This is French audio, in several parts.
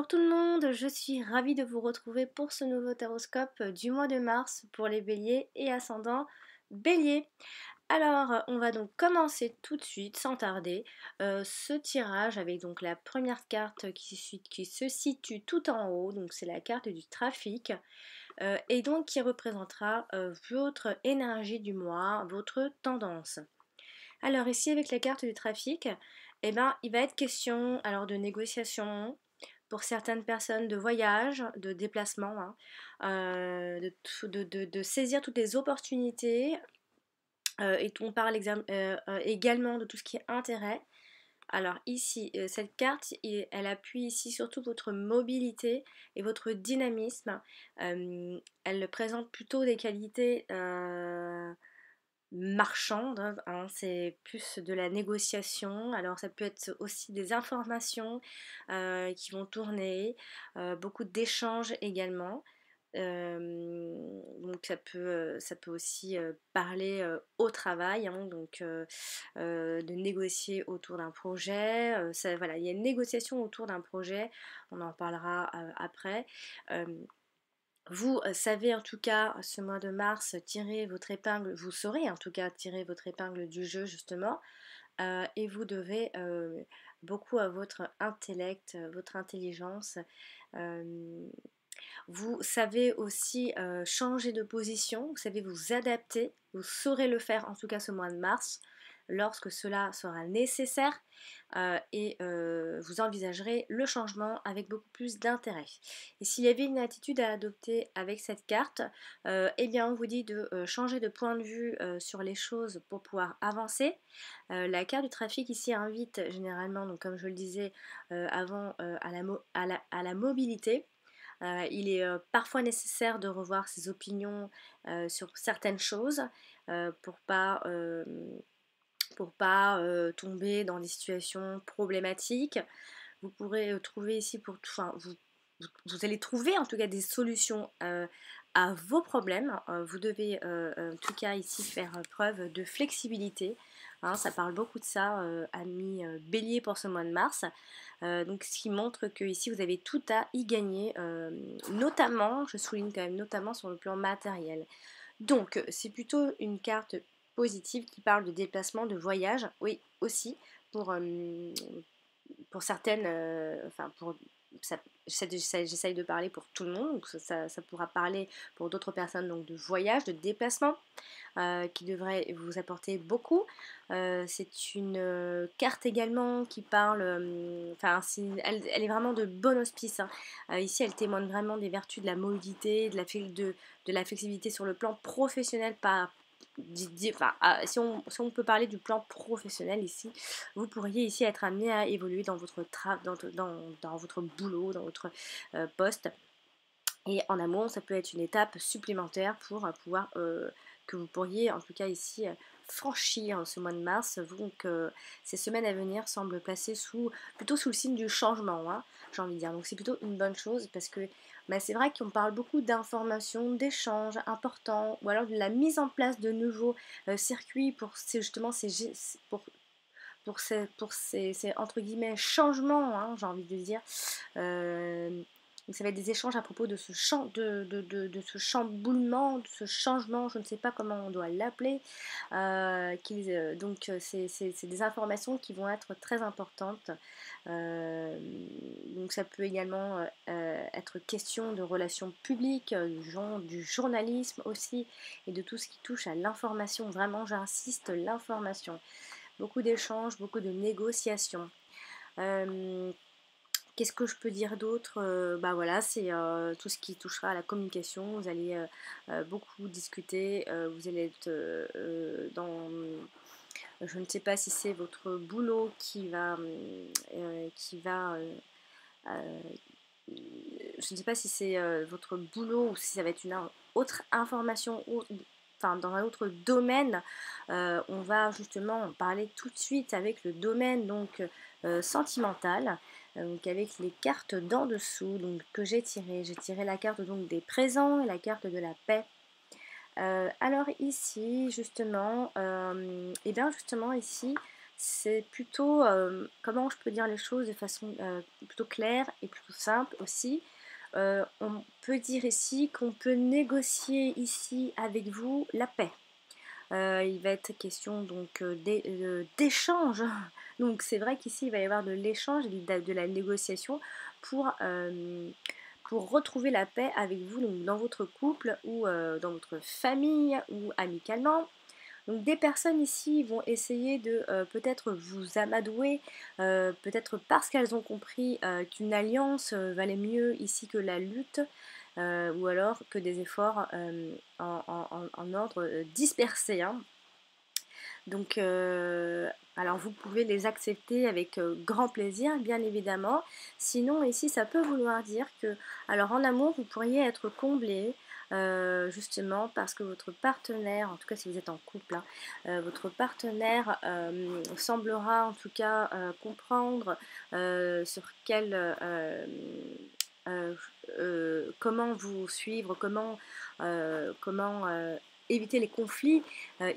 Bonjour tout le monde, je suis ravie de vous retrouver pour ce nouveau taroscope du mois de mars pour les béliers et ascendants bélier. Alors, on va donc commencer tout de suite, sans tarder, ce tirage avec donc la première carte qui se situe tout en haut, donc c'est la carte du trafic, et donc qui représentera votre énergie du mois, votre tendance. Alors ici avec la carte du trafic, eh ben, il va être question alors de négociation, pour certaines personnes de voyage, de déplacement, hein, de saisir toutes les opportunités. Et on parle également de tout ce qui est intérêt. Alors ici, cette carte, elle appuie ici surtout votre mobilité et votre dynamisme. Elle présente plutôt des qualités marchande, hein, c'est plus de la négociation. Alors ça peut être aussi des informations qui vont tourner, beaucoup d'échanges également. Donc ça peut aussi parler au travail, hein, donc de négocier autour d'un projet. Voilà, il y a une négociation autour d'un projet, on en parlera après. Euh, Vous savez en tout cas ce mois de mars tirer votre épingle, vous saurez en tout cas tirer votre épingle du jeu justement, et vous devez beaucoup à votre intellect, votre intelligence. euh, Vous savez aussi changer de position, vous savez vous adapter, vous saurez le faire en tout cas ce mois de mars lorsque cela sera nécessaire, et vous envisagerez le changement avec beaucoup plus d'intérêt. Et s'il y avait une attitude à adopter avec cette carte, eh bien on vous dit de changer de point de vue sur les choses pour pouvoir avancer. La carte du trafic ici invite généralement, donc comme je le disais avant, à la mobilité. Il est parfois nécessaire de revoir ses opinions sur certaines choses pour pas tomber dans des situations problématiques. Vous pourrez trouver ici enfin, vous allez trouver en tout cas des solutions à vos problèmes. Vous devez en tout cas ici faire preuve de flexibilité. Hein, ça parle beaucoup de ça, amis bélier pour ce mois de mars. Donc ce qui montre que ici vous avez tout à y gagner, notamment, je souligne quand même notamment sur le plan matériel. Donc c'est plutôt une carte positive qui parle de déplacement, de voyage, oui aussi pour pour certaines, enfin pour ça, j'essaye de parler pour tout le monde, donc ça pourra parler pour d'autres personnes donc de voyage, de déplacement, qui devrait vous apporter beaucoup. C'est une carte également qui parle, enfin elle est vraiment de bon hospice, hein. Ici elle témoigne vraiment des vertus de la mobilité, de la flexibilité sur le plan professionnel, pas enfin, si on peut parler du plan professionnel ici, vous pourriez ici être amené à évoluer dans votre, dans votre boulot, dans votre poste. Et en amont, ça peut être une étape supplémentaire pour pouvoir, que vous pourriez en tout cas ici franchir ce mois de mars. Donc ces semaines à venir semblent placées plutôt sous le signe du changement, hein, j'ai envie de dire. Donc c'est plutôt une bonne chose parce que bah, c'est vrai qu'on parle beaucoup d'informations, d'échanges importants, ou alors de la mise en place de nouveaux circuits pour justement ces entre guillemets changements, hein, j'ai envie de dire. Donc ça va être des échanges à propos de de ce chamboulement, de ce changement, je ne sais pas comment on doit l'appeler. C'est des informations qui vont être très importantes. Euh, donc ça peut également être question de relations publiques, du journalisme aussi, et de tout ce qui touche à l'information. Vraiment, j'insiste, l'information. Beaucoup d'échanges, beaucoup de négociations. Euh, Qu'est-ce que je peux dire d'autre? Bah voilà, c'est tout ce qui touchera à la communication. Vous allez beaucoup discuter. Vous allez être dans. Je ne sais pas si c'est votre boulot qui va je ne sais pas si c'est votre boulot ou si ça va être une autre information, enfin dans un autre domaine. On va justement parler tout de suite avec le domaine donc sentimental, donc avec les cartes d'en dessous donc, que j'ai tirées. J'ai tiré la carte donc des présents et la carte de la paix. Alors ici justement, et bien justement ici c'est plutôt, comment je peux dire les choses de façon plutôt claire et plutôt simple aussi. On peut dire ici qu'on peut négocier ici avec vous la paix. Il va être question donc d'échange. Donc c'est vrai qu'ici il va y avoir de l'échange, de la négociation pour, pour retrouver la paix avec vous, donc dans votre couple ou dans votre famille ou amicalement. Donc des personnes ici vont essayer de peut-être vous amadouer, peut-être parce qu'elles ont compris qu'une alliance valait mieux ici que la lutte, ou alors que des efforts en ordre dispersé, hein. Donc, alors vous pouvez les accepter avec grand plaisir, bien évidemment. Sinon, ici, ça peut vouloir dire que, alors en amour, vous pourriez être comblé, justement parce que votre partenaire, en tout cas si vous êtes en couple, hein, votre partenaire semblera en tout cas comprendre sur quel, euh, comment vous suivre, comment éviter les conflits.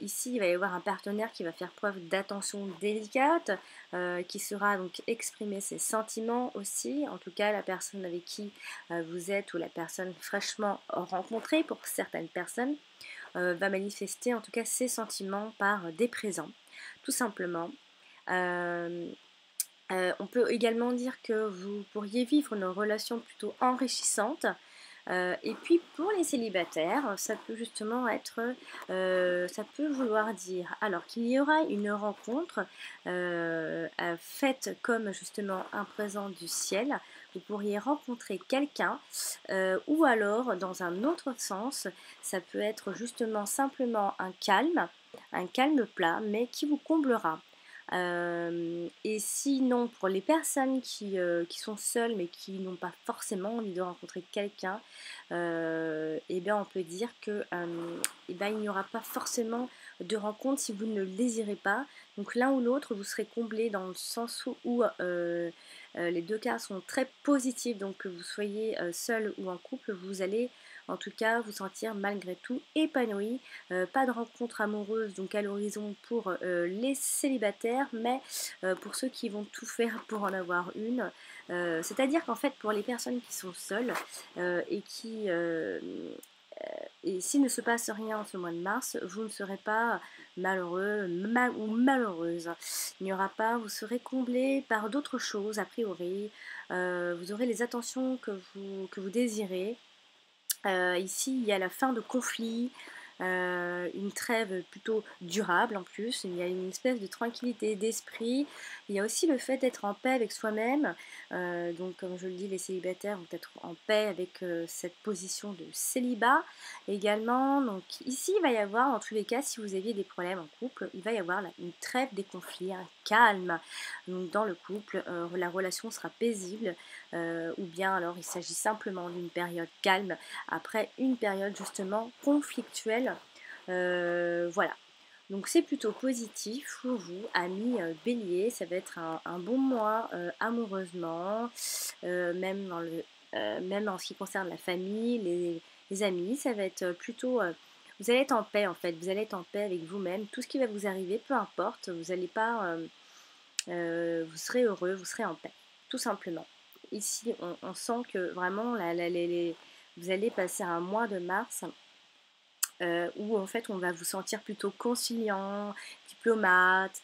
Ici, il va y avoir un partenaire qui va faire preuve d'attention délicate, qui saura donc exprimer ses sentiments aussi. En tout cas, la personne avec qui vous êtes ou la personne fraîchement rencontrée pour certaines personnes va manifester en tout cas ses sentiments par des présents, tout simplement. Euh, on peut également dire que vous pourriez vivre une relation plutôt enrichissante. Et puis pour les célibataires, ça peut justement être, ça peut vouloir dire alors qu'il y aura une rencontre faite comme justement un présent du ciel. Vous pourriez rencontrer quelqu'un, ou alors dans un autre sens, ça peut être justement simplement un calme plat, mais qui vous comblera. Et sinon, pour les personnes qui sont seules mais qui n'ont pas forcément envie de rencontrer quelqu'un, eh bien on peut dire que eh ben, il n'y aura pas forcément de rencontre si vous ne le désirez pas. Donc l'un ou l'autre, vous serez comblé dans le sens où les deux cas sont très positifs. Donc que vous soyez seul ou en couple, vous allez en tout cas vous sentir malgré tout épanoui. Pas de rencontre amoureuse donc à l'horizon pour les célibataires, mais pour ceux qui vont tout faire pour en avoir une. C'est-à-dire qu'en fait pour les personnes qui sont seules et qui et s'il ne se passe rien en ce mois de mars, vous ne serez pas malheureux ou malheureuse. Il n'y aura pas, vous serez comblé par d'autres choses a priori. Vous aurez les attentions que vous désirez. Ici, il y a la fin de conflits, une trêve plutôt durable en plus, il y a une espèce de tranquillité d'esprit, il y a aussi le fait d'être en paix avec soi-même, donc comme je le dis, les célibataires vont être en paix avec cette position de célibat également, donc ici il va y avoir, en tous les cas, si vous aviez des problèmes en couple, il va y avoir une trêve des conflits, un calme, donc dans le couple, la relation sera paisible, ou bien alors il s'agit simplement d'une période calme, après une période justement conflictuelle. Voilà. Donc c'est plutôt positif pour vous, amis bélier. Ça va être un bon mois amoureusement, même, même en ce qui concerne la famille, les amis. Ça va être plutôt... vous allez être en paix en fait, vous allez être en paix avec vous-même. Tout ce qui va vous arriver, peu importe, vous n'allez pas... vous serez heureux, vous serez en paix, tout simplement. Ici, on sent que vraiment vous allez passer un mois de mars où en fait on va vous sentir plutôt conciliant, diplomate,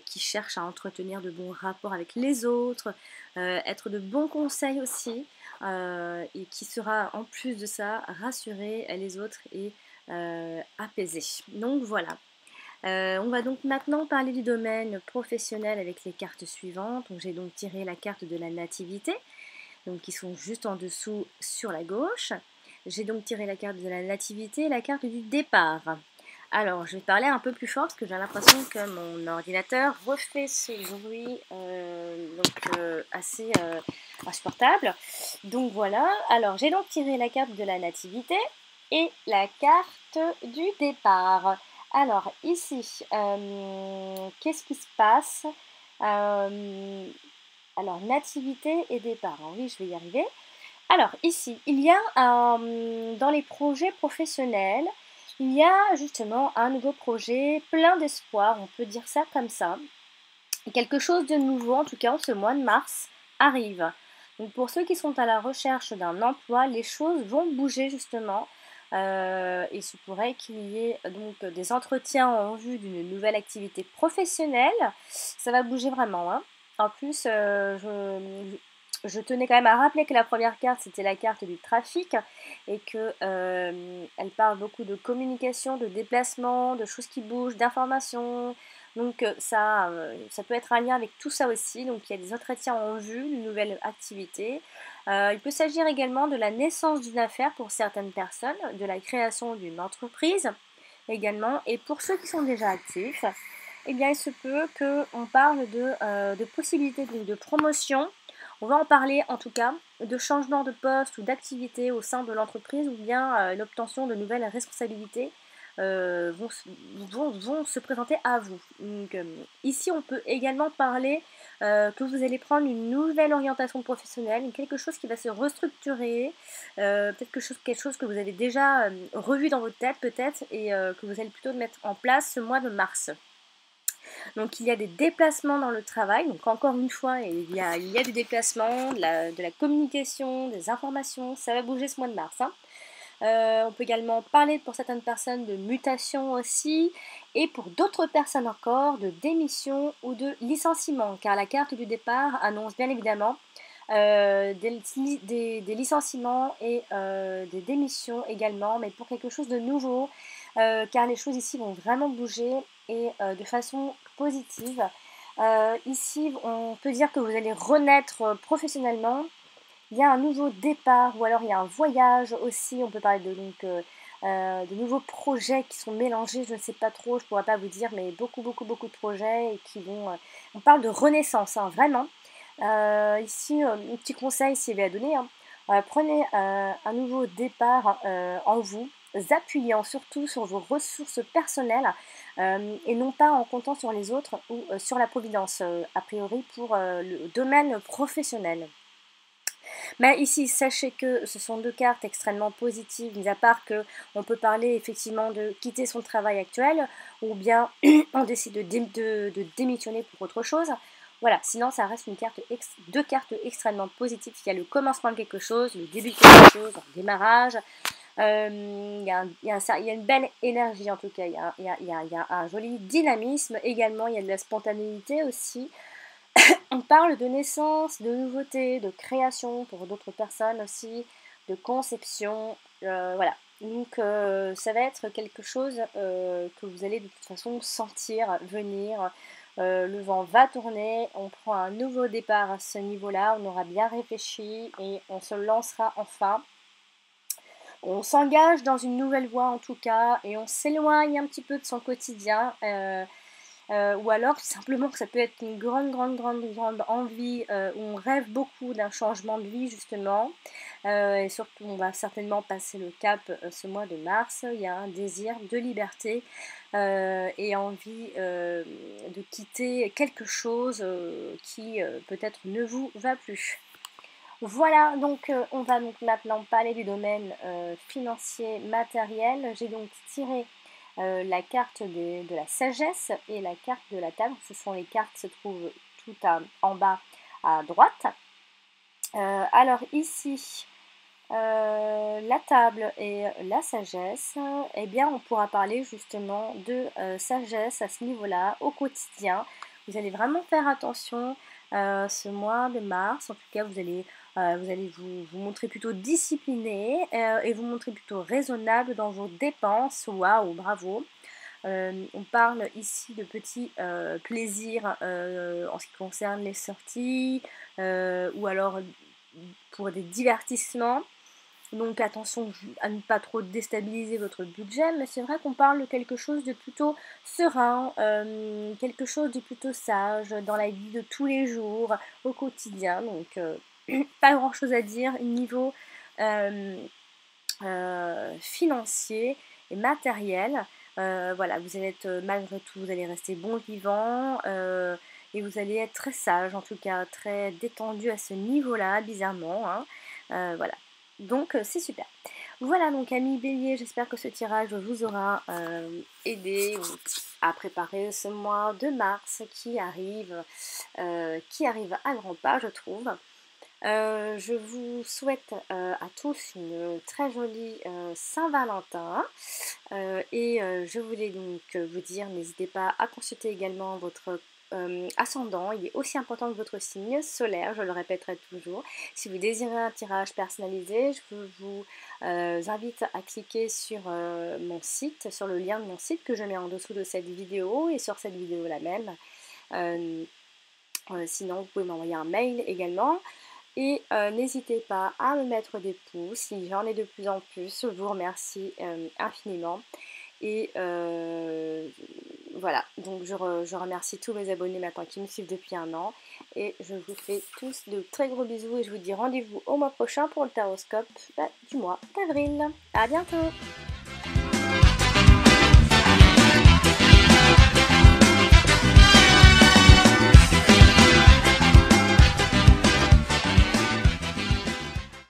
qui cherche à entretenir de bons rapports avec les autres, être de bons conseils aussi, et qui sera en plus de ça rassurer les autres et apaisé. Donc voilà. On va donc maintenant parler du domaine professionnel avec les cartes suivantes. Donc j'ai donc tiré la carte de la nativité, donc qui sont juste en dessous sur la gauche. J'ai donc tiré la carte de la nativité et la carte du départ. Alors, je vais parler un peu plus fort parce que j'ai l'impression que mon ordinateur refait ce bruit assez insupportable. Donc voilà, alors j'ai donc tiré la carte de la nativité et la carte du départ. Alors ici, qu'est-ce qui se passe? Euh, alors, nativité et départ. Alors, oui, je vais y arriver. Alors, ici, il y a dans les projets professionnels, Il y a justement un nouveau projet, plein d'espoir, on peut dire ça comme ça. Quelque chose de nouveau, en tout cas en ce mois de mars, arrive. Donc pour ceux qui sont à la recherche d'un emploi, les choses vont bouger justement. Il se pourrait qu'il y ait donc des entretiens en vue d'une nouvelle activité professionnelle. Ça va bouger vraiment, hein. En plus, je tenais quand même à rappeler que la première carte, c'était la carte du trafic et que elle parle beaucoup de communication, de déplacement, de choses qui bougent, d'informations. Donc ça peut être un lien avec tout ça aussi. Donc il y a des entretiens en vue, une nouvelle activité. Il peut s'agir également de la naissance d'une affaire pour certaines personnes, de la création d'une entreprise également. Et pour ceux qui sont déjà actifs, eh bien il se peut qu'on parle de possibilités de promotion. On va en parler en tout cas de changement de poste ou d'activité au sein de l'entreprise ou bien l'obtention de nouvelles responsabilités vont, vont se présenter à vous. Donc, ici, on peut également parler que vous allez prendre une nouvelle orientation professionnelle, quelque chose qui va se restructurer, peut-être quelque chose que vous avez déjà revu dans votre tête peut-être et que vous allez plutôt mettre en place ce mois de mars. Donc il y a des déplacements dans le travail, donc encore une fois il y a du déplacement, de la communication, des informations, ça va bouger ce mois de mars, hein. On peut également parler pour certaines personnes de mutation aussi, et pour d'autres personnes encore de démission ou de licenciement, car la carte du départ annonce bien évidemment des licenciements et des démissions également, mais pour quelque chose de nouveau, car les choses ici vont vraiment bouger et de façon positive. Ici, on peut dire que vous allez renaître professionnellement. Il y a un nouveau départ ou alors il y a un voyage aussi. On peut parler de nouveaux projets qui sont mélangés. Je ne sais pas trop, je ne pourrais pas vous dire, mais beaucoup de projets et qui vont. On parle de renaissance, hein, vraiment. Ici, un petit conseil s'il y avait à donner, hein. Prenez un nouveau départ en vous, appuyant surtout sur vos ressources personnelles et non pas en comptant sur les autres ou sur la providence, a priori pour le domaine professionnel. Mais ici, sachez que ce sont deux cartes extrêmement positives, mis à part que on peut parler effectivement de quitter son travail actuel, ou bien on décide de démissionner pour autre chose. Voilà, sinon ça reste deux cartes extrêmement positives. Il y a le commencement de quelque chose, le début de quelque chose, un démarrage. Il y a une belle énergie en tout cas, il y a un joli dynamisme également, il y a de la spontanéité aussi. On parle de naissance, de nouveauté, de création pour d'autres personnes aussi, de conception, voilà. Donc ça va être quelque chose que vous allez de toute façon sentir venir. Le vent va tourner, on prend un nouveau départ à ce niveau-là, on aura bien réfléchi et on se lancera enfin. On s'engage dans une nouvelle voie en tout cas et on s'éloigne un petit peu de son quotidien. Ou alors tout simplement que ça peut être une grande envie où on rêve beaucoup d'un changement de vie justement. Et surtout on va certainement passer le cap ce mois de mars. Il y a un désir de liberté et envie de quitter quelque chose qui peut-être ne vous va plus. Voilà, donc on va donc maintenant parler du domaine financier matériel. J'ai donc tiré la carte de la sagesse et la carte de la table. Ce sont les cartes qui se trouvent en bas à droite. Alors ici, la table et la sagesse, eh bien on pourra parler justement de sagesse à ce niveau-là au quotidien. Vous allez vraiment faire attention ce mois de mars. En tout cas, vous allez vous montrer plutôt discipliné et vous montrer plutôt raisonnable dans vos dépenses. Waouh, bravo! On parle ici de petits plaisirs en ce qui concerne les sorties ou alors pour des divertissements. Donc attention à ne pas trop déstabiliser votre budget, mais c'est vrai qu'on parle de quelque chose de plutôt serein, quelque chose de plutôt sage dans la vie de tous les jours, au quotidien. Donc pas grand chose à dire niveau financier et matériel. Voilà, vous allez être malgré tout, vous allez rester bon vivant et vous allez être très sage, en tout cas très détendu à ce niveau-là, bizarrement, hein. Voilà. Donc c'est super. Voilà donc amis Bélier, j'espère que ce tirage vous aura aidé à préparer ce mois de mars qui arrive à grands pas je trouve. Je vous souhaite à tous une très jolie Saint-Valentin et je voulais donc vous dire, n'hésitez pas à consulter également votre ascendant, il est aussi important que votre signe solaire, je le répéterai toujours. Si vous désirez un tirage personnalisé, je vous invite à cliquer sur mon site, sur le lien de mon site que je mets en dessous de cette vidéo et sur cette vidéo la même. Sinon, vous pouvez m'envoyer un mail également. Et n'hésitez pas à me mettre des pouces, si j'en ai de plus en plus, je vous remercie infiniment. Et voilà, donc je remercie tous mes abonnés maintenant qui me suivent depuis un an. Et je vous fais tous de très gros bisous et je vous dis rendez-vous au mois prochain pour le taroscope du mois d'avril. À bientôt!